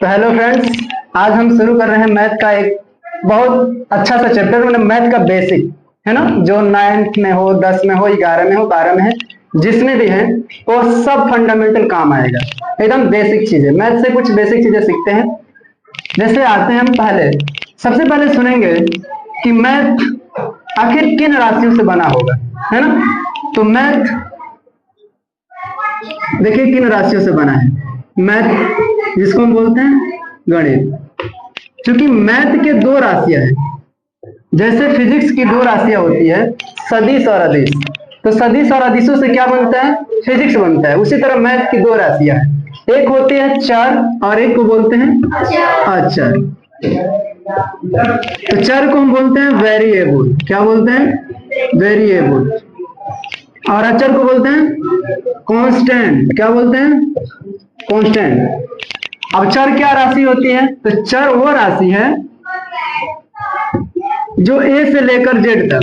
तो hello friends, आज हम शुरू कर रहे हैं मैथ का एक बहुत अच्छा सा चैप्टर, मतलब मैथ का बेसिक है ना, जो 9th में हो, 10 में हो, 11 में हो, 12 में है, जिसमें भी है वो सब फंडामेंटल काम आएगा। एकदम बेसिक चीजें, मैथ से कुछ बेसिक चीजें सीखते हैं। जैसे आते हैं हम सबसे पहले सुनेंगे कि मैथ आखिर किन राशियों से बना होगा, है ना। तो मैथ देखिए किन राशियों से बना है मैथ, जिसको हम बोलते हैं गणित। क्योंकि मैथ के दो राशियां हैं, जैसे फिजिक्स की दो राशियां होती है, सदिश और अदिश। तो सदिश और अदिशों से क्या बनता है? फिजिक्स बनता है। उसी तरह मैथ की दो राशियां हैं, एक होती है चर और एक को बोलते हैं अचर। तो चर को हम बोलते हैं वेरिएबल, क्या बोलते हैं? वेरिएबल। और अचर को बोलते हैं कांस्टेंट, क्या बोलते हैं? कांस्टेंट। अब चर क्या राशि होती है? तो चर वो राशि है जो ए से लेकर जेड तक,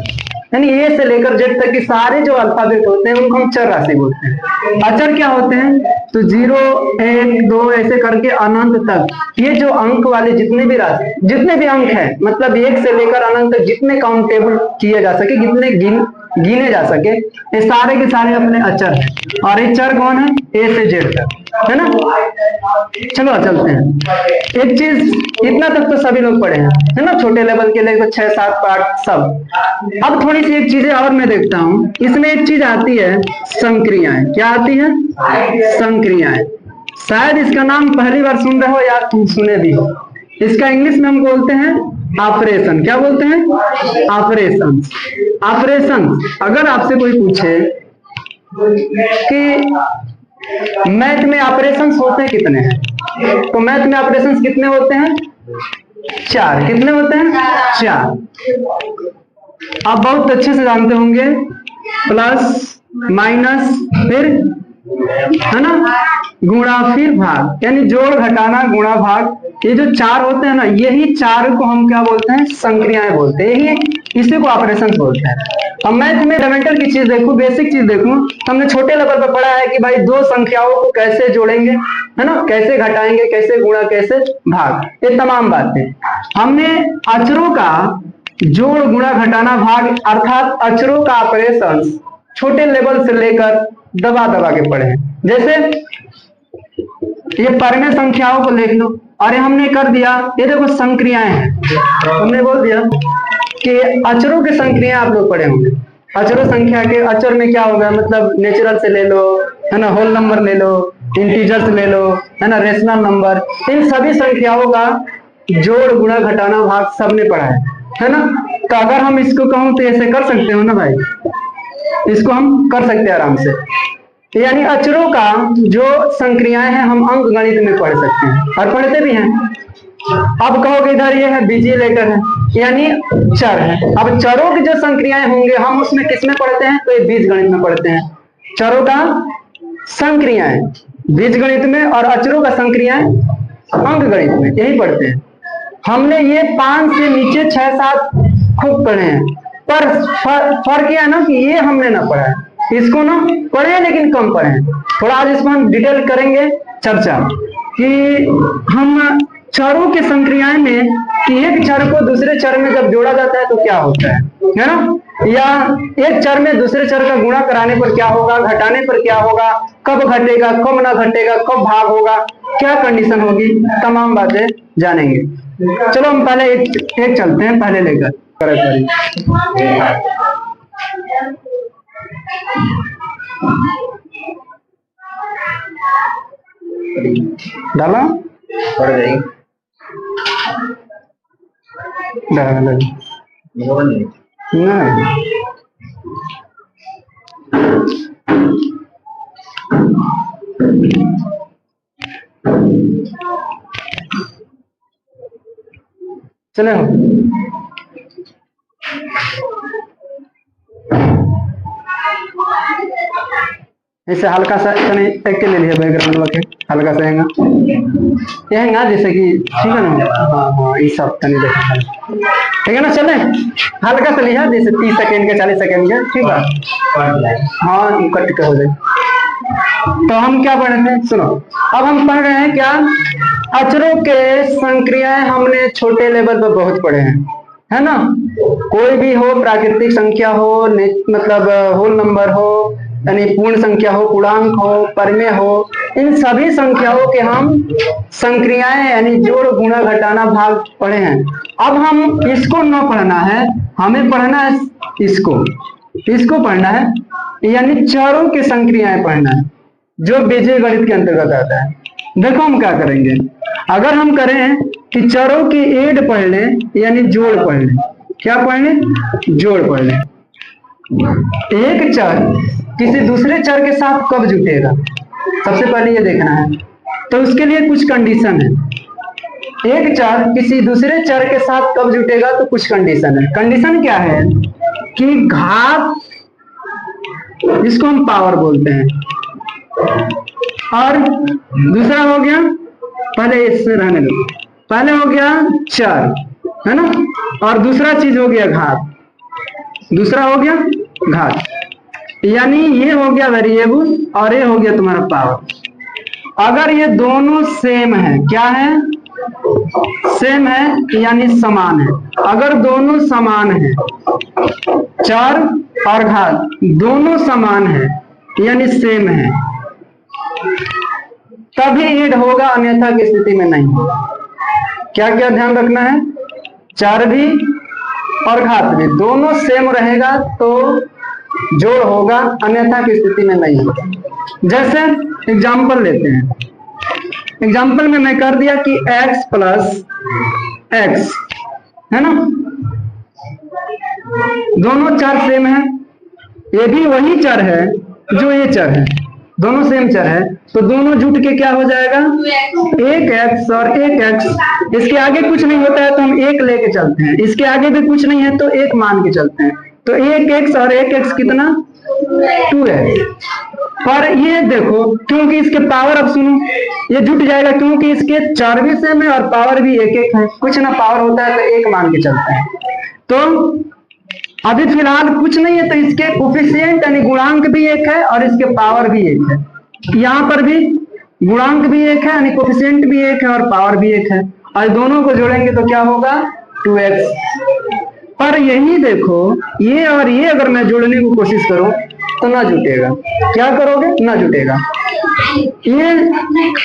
यानी ए से लेकर जेड तक के सारे जो अल्फाबेट होते हैं उनको हम चर राशि बोलते हैं। अचर क्या होते हैं? तो 0, 1, 2 ऐसे करके अनंत तक ये जो अंक वाले जितने भी अंक हैं, मतलब 1 से लेकर अनंत तक जितने काउंटेबल किए जा सके, जितने गिने जा सके, ये सारे के सारे अपने अचर हैं। और ये चर कौन है? ए से जेड तक, है ना। चलो चलते हैं। एक चीज इतना तक तो सभी लोग पढ़े हैं, है ना, छोटे लेवल के लिए 6, 7 पार्ट सब। अब थोड़ी सी एक चीजें और मैं देखता हूँ, इसमें एक चीज आती है संक्रियाएं। क्या आती है? संक्रियाएं। शायद इसका नाम पहली बार सुन रहे हो या तुम सुने भी हो। इसका इंग्लिश में हम बोलते हैं ऑपरेशन। क्या बोलते हैं? ऑपरेशन। ऑपरेशन। अगर आपसे कोई पूछे कि मैथ में ऑपरेशंस होते हैं कितने हैं, तो मैथ में ऑपरेशंस कितने होते हैं? 4। कितने होते हैं? 4। आप बहुत अच्छे से जानते होंगे, प्लस माइनस फिर, है ना, गुणा फिर भाग, यानी जोड़ घटाना गुणा भाग। ये जो 4 होते हैं ना, यही 4 को हम क्या बोलते हैं? संक्रियाएं बोलते हैं। यही इसी को ऑपरेशन बोलते हैं। अब मैथ में फंडामेंटल की चीज देखूं, बेसिक चीज देखूं, हमने छोटे लेवल पर पढ़ा है कि भाई दो संख्याओं को कैसे जोड़ेंगे, है ना, कैसे घटाएंगे, कैसे गुणा, कैसे भाग, ये तमाम बातें हमने अचरों का जोड़ गुणा घटाना भाग अर्थात अचरों का ऑपरेशन छोटे लेवल से लेकर दबा दबा के पढ़े हैं। जैसे ये परमे संख्याओं को लिख लो, अरे हमने कर दिया, ये देखो संक्रियाएं हैं, हमने बोल दिया कि अचरों के संक्रिया आप लोग पढ़े होंगे। अचरों संख्या के अचर में क्या होगा, मतलब नेचुरल से ले लो, है ना, होल नंबर ले लो, इंटीजर से ले लो, है ना, रेशनल नंबर। इन सभी संख्याओं का जोड़ गुणा घटाना भाग सबने पढ़ा है ना। तो अगर हम इसको कहूं तो ऐसे कर सकते हो ना भाई, इसको हम कर सकते हैं आराम से। यानी अचरों का जो संक्रियाएं हैं हम अंक गणित में पढ़ सकते हैं और पढ़ते भी हैं। अब कहोगे इधर ये है बीजीलेटर है, यानी चर है। अब चरों की जो संक्रियाएं होंगे हम उसमें किसमें पढ़ते हैं? तो ये बीज गणित में पढ़ते हैं। चरों का संक्रियाएं बीज गणित में और अचरों का संक्रियाएं अंक गणित में, यही पढ़ते हैं। हमने ये 5 से नीचे 6, 7 खूब पढ़े हैं, पर फर्क यह है ना कि ये हमने ना पढ़ा है, इसको ना पढ़े हैं लेकिन कम पढ़े हैं। थोड़ा आज इसमें हम डिटेल करेंगे चर्चा कि हम चरों की संक्रियाएं में कि एक चर को दूसरे चर में जब जोड़ा जाता है तो क्या होता है ना, या एक चर में दूसरे चर का गुणा कराने पर क्या होगा, घटाने पर क्या होगा, कब घटेगा, कब ना घटेगा, कब भाग होगा, क्या कंडीशन होगी, तमाम बातें जानेंगे। चलो हम पहले एक चलते हैं, पहले लेकर डाला पड़ गई नहीं। चले ऐसे हल्का सा एक के ले लिया बैकग्राउंड वाके, हल्का सा यहेंगा जैसे कि ठीक है ना। हाँ ये सब तनी देखा, ठीक है ना। चले हल्का सा लिया, जैसे 30 सेकेंड के 40 सेकेंड के, ठीक है। हाँ कट के हो जाए। तो हम क्या पढ़ रहे थे, सुनो। अब हम पढ़ रहे हैं क्या, अचरों के संक्रियाएं हमने छोटे लेवल पर बहुत पढ़े हैं, है ना। कोई भी हो, प्राकृतिक संख्या हो, मतलब होल नंबर हो, यानी पूर्ण संख्या हो, पूर्णांक हो, परिमेय हो, इन सभी संख्याओं के हम संक्रियाएं यानी जोड़, गुणा, घटाना, भाग पढ़े हैं। अब हम इसको न पढ़ना है, हमें पढ़ना है इसको पढ़ना है, यानी चरों की संक्रियाएं पढ़ना है, जो बीजीय गणित के अंतर्गत आता है। देखो हम क्या करेंगे, अगर हम करें कि चरों की एड पढ़ लें यानी जोड़ पढ़ लें। क्या पढ़ लें? जोड़ पढ़ लें। एक चर किसी दूसरे चर के साथ कब जुटेगा, सबसे पहले ये देखना है। तो उसके लिए कुछ कंडीशन है। एक चर किसी दूसरे चर के साथ कब जुटेगा, तो कुछ कंडीशन है। कंडीशन क्या है कि घात, जिसको हम पावर बोलते हैं, और दूसरा हो गया, पहले इससे रहने दो, पहले हो गया चर, है ना, और दूसरा चीज हो गया घात, दूसरा हो गया घात, यानी ये हो गया वेरिएबल और ये हो गया तुम्हारा पावर। अगर ये दोनों सेम है, क्या है? सेम है यानी समान है। अगर दोनों समान है, चर और घात दोनों समान है यानी सेम है, तभी ऐड होगा, अन्यथा की स्थिति में नहीं होगा। क्या क्या ध्यान रखना है? चर भी और घात भी दोनों सेम रहेगा तो जोड़ होगा, अन्यथा की स्थिति में नहीं होगा। जैसे एग्जाम्पल लेते हैं, एग्जाम्पल में मैं कर दिया कि x प्लस एक्स, है ना, दोनों चर सेम है, ये भी वही चर है जो ये चर है, दोनों सेम चर है, तो दोनों जुट के क्या हो जाएगा? एक एक्स और एक एक्स। इसके आगे कुछ नहीं होता है तो हम एक लेके चलते हैं, इसके आगे भी कुछ नहीं है तो एक मान के चलते हैं, तो एक एक्स और एक एक्स कितना? 2x। पर ये देखो, क्योंकि इसके पावर, अब सुनो, ये जुट जाएगा क्योंकि इसके चर भी सेम है और पावर भी एक एक है, कुछ ना पावर होता है तो एक मान के चलते हैं। तो अभी फिलहाल कुछ नहीं है तो इसके कोफिशिएंट यानी गुणांक भी एक है और इसके पावर भी एक है। यहाँ पर भी गुणांक भी एक है यानी कोफिशिएंट भी एक है और पावर भी एक है, और दोनों को जोड़ेंगे तो क्या होगा? 2x। पर यही देखो, ये और ये अगर मैं जोड़ने की कोशिश करूं तो ना जुटेगा। क्या करोगे? ना जुटेगा। ये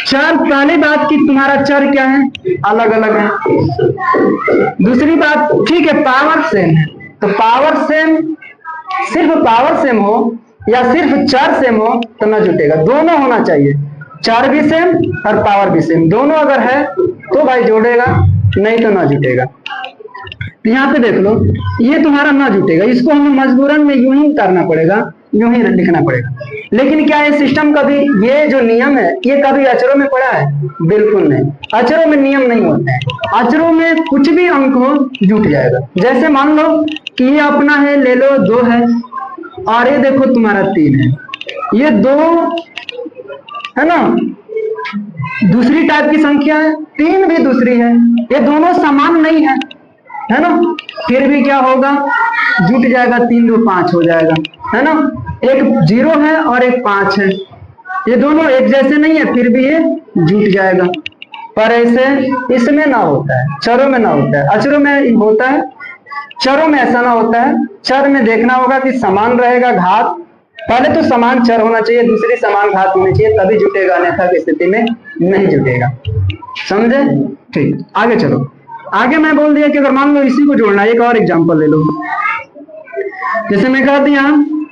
चर, पहली बात कि तुम्हारा चर क्या है? अलग अलग है। दूसरी बात, ठीक है पावर सेम है, तो पावर सेम, सिर्फ पावर सेम हो या सिर्फ चर सेम हो तो ना जुटेगा, दोनों होना चाहिए, चर भी सेम और पावर भी सेम, दोनों अगर है तो भाई जोड़ेगा, नहीं तो ना जुटेगा। यहाँ पे देख लो, ये तुम्हारा ना जुटेगा, इसको हमें मजबूरन में यूं ही उतारना पड़ेगा, यूं ही लिखना पड़ेगा। लेकिन क्या ये सिस्टम कभी, ये जो नियम है ये कभी अचरों में पड़ा है? बिल्कुल नहीं, अचरों में नियम नहीं होते हैं। अचरों में कुछ भी अंक हो जुट जाएगा। जैसे मान लो कि ये अपना है, ले लो 2 है और ये देखो तुम्हारा 3 है, ये 2 है ना, दूसरी टाइप की संख्या है, 3 भी दूसरी है, ये दोनों समान नहीं है ना, फिर भी क्या होगा? जुट जाएगा, 3 2 5 हो जाएगा, है ना। एक 0 है और एक 5 है, ये दोनों एक जैसे नहीं है फिर भी ये जुट जाएगा। पर ऐसे इसमें ना होता है, चरों में ना होता है, अचरों में होता है, चरों में ऐसा ना होता है। चर में देखना होगा कि समान रहेगा घात, पहले तो समान चर होना चाहिए, दूसरी समान घात होनी चाहिए, तभी जुटेगा, अन्यथा की स्थिति में नहीं जुटेगा। समझे? ठीक, आगे चलो। आगे मैं बोल दिया कि अगर मान लो इसी को जोड़ना, एक और एग्जांपल ले लो। जैसे मैं कह दिया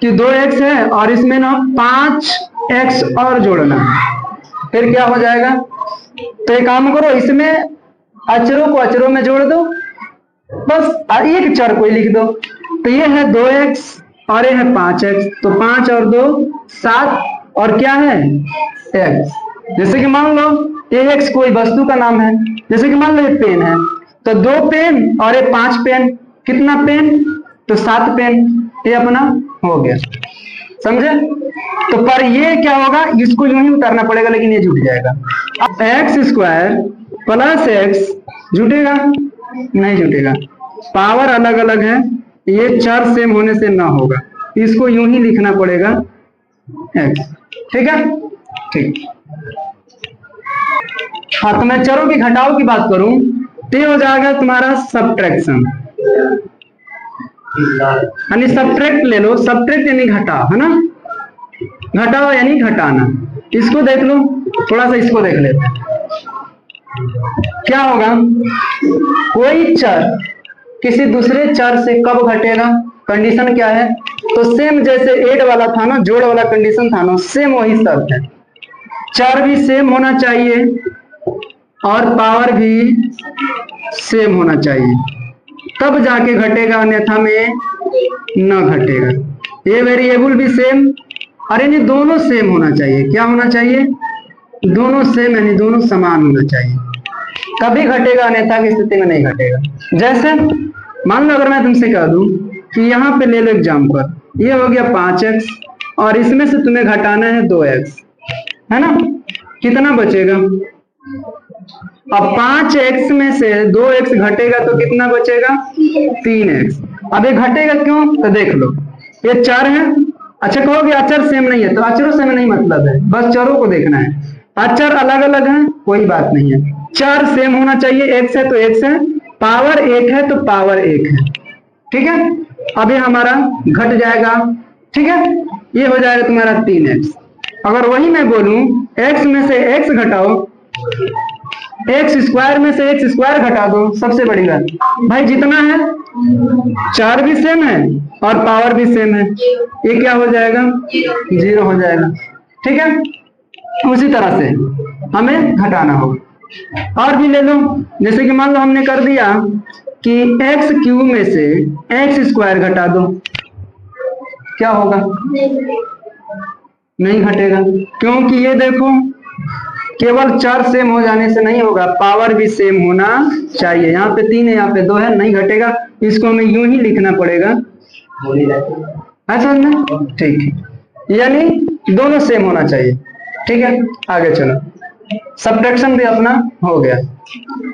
कि 2x है और इसमें ना 5x और जोड़ना है, फिर क्या हो जाएगा? तो एक काम करो, इसमें अचरों को अचरों में जोड़ दो, बस एक चर कोई लिख दो। तो ये है 2x और ये है 5x, तो 5 और 2 7 और क्या है? x। जैसे कि मान लो ये x कोई वस्तु का नाम है, जैसे कि मान लो ये पेन है, तो 2 पेन और ये 5 पेन, कितना पेन? तो 7 पेन, ये अपना हो गया। समझे? तो पर ये क्या होगा? इसको यूं ही उतारना पड़ेगा, लेकिन ये जुट जाएगा। अब x² प्लस x जुटेगा? नहीं जुटेगा, पावर अलग अलग है, ये चर सेम होने से ना होगा, इसको यूं ही लिखना पड़ेगा x। ठीक है? ठीक। हाँ, तो मैं चरों की घटाव की बात करूं तो ये हो जाएगा तुम्हारा सब्ट्रैक्शन, यानी सब्ट्रैक्ट ले लो, सब्ट्रैक्ट यानी घटा, है ना, घटाओ यानी घटाना। इसको देख लो, थोड़ा सा इसको देख लेते हैं। क्या होगा, कोई चर किसी दूसरे चर से कब घटेगा, कंडीशन क्या है, तो सेम जैसे ऐड वाला था ना, जोड़ वाला कंडीशन था ना, सेम वही शर्त है। चर भी सेम होना चाहिए और पावर भी सेम होना चाहिए, तब जाके घटेगा, अन्यथा में न घटेगा। ये वेरिएबल भी सेम, अरे नहीं दोनों सेम होना चाहिए। क्या होना चाहिए, दोनों सेम, यानी दोनों समान होना चाहिए, तभी घटेगा, अन्यथा की स्थिति में नहीं घटेगा। जैसे मान लो अगर मैं तुमसे कह दूं कि यहाँ पे ले लो एग्जाम्पल, ये हो गया 5x और इसमें से तुम्हें घटाना है 2x, है ना, कितना बचेगा, अब 5x में से 2x घटेगा तो कितना बचेगा, 3x। अब ये घटेगा क्यों, तो देख लो ये चर है। अच्छा कहोगे अचर सेम नहीं है, तो अचरों से नहीं मतलब है, बस चरों को देखना है। अचर अलग अलग है कोई बात नहीं है, चर सेम होना चाहिए, x है तो x है, पावर 1 है तो पावर 1 है, ठीक है। अब ये हमारा घट जाएगा, ठीक है, ये हो जाएगा तुम्हारा 3x। अगर वही मैं बोलूं x में से x घटाओ, x स्क्वायर में से x स्क्वायर घटा दो, सबसे बड़ी बात भाई जितना है चार भी सेम है और पावर भी सेम है, ये क्या हो जाएगा, 0 हो जाएगा, ठीक है। उसी तरह से हमें घटाना होगा। और भी ले लो, जैसे कि मान लो हमने कर दिया कि एक्स क्यूब में से एक्स स्क्वायर घटा दो, क्या होगा, नहीं घटेगा, क्योंकि ये देखो केवल चर सेम हो जाने से नहीं होगा, पावर भी सेम होना चाहिए। यहाँ पे 3 है, यहाँ पे 2 है, नहीं घटेगा, इसको हमें यूं ही लिखना पड़ेगा, ऐसा ना, ठीक है, यानी दोनों सेम होना चाहिए, ठीक है। आगे चलो, सब्ट्रैक्शन भी अपना हो गया।